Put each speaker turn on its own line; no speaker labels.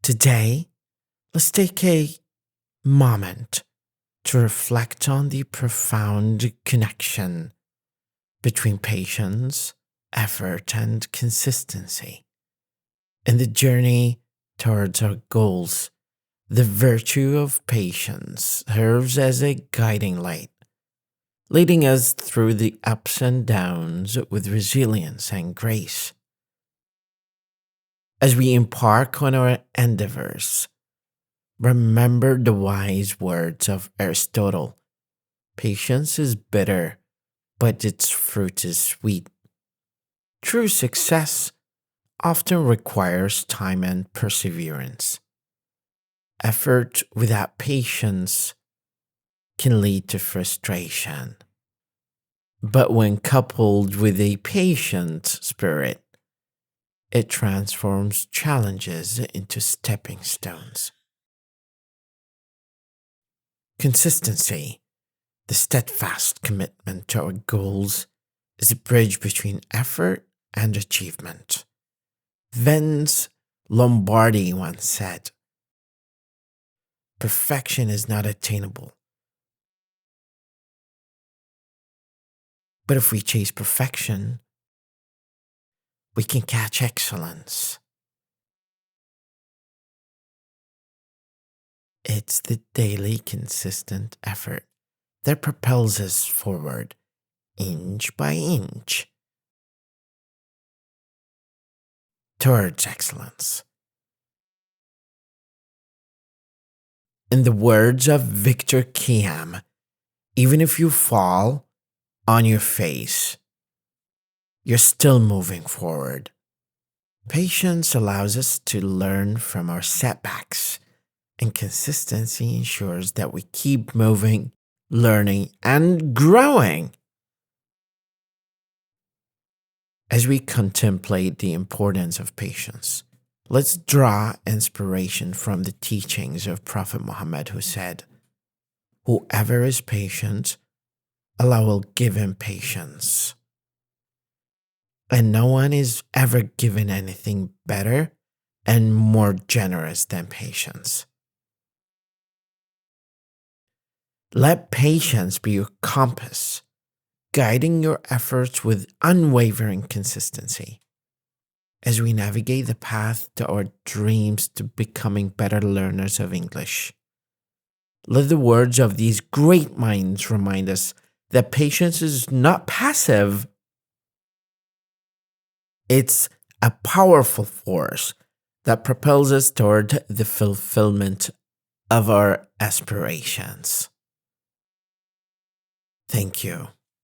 Today, let's take a moment to reflect on the profound connection between patience, effort, and consistency. In the journey towards our goals, the virtue of patience serves as a guiding light, leading us through the ups and downs with resilience and grace. As we embark on our endeavors, remember the wise words of Aristotle: patience is bitter, but its fruit is sweet. True success often requires time and perseverance. Effort without patience can lead to frustration. But when coupled with a patient spirit, it transforms challenges into stepping stones. Consistency, the steadfast commitment to our goals, is a bridge between effort and achievement. Vince Lombardi once said, "Perfection is not attainable. But if we chase perfection, we can catch excellence." It's the daily consistent effort that propels us forward, inch by inch, towards excellence. In the words of Victor Kiam, even if you fall on your face, you're still moving forward. Patience allows us to learn from our setbacks, and consistency ensures that we keep moving, learning, and growing. As we contemplate the importance of patience, let's draw inspiration from the teachings of Prophet Muhammad, who said, "Whoever is patient, Allah will give him patience." And no one is ever given anything better and more generous than patience. Let patience be your compass, guiding your efforts with unwavering consistency. As we navigate the path to our dreams to becoming better learners of English, let the words of these great minds remind us that patience is not passive. It's a powerful force that propels us toward the fulfillment of our aspirations. Thank you.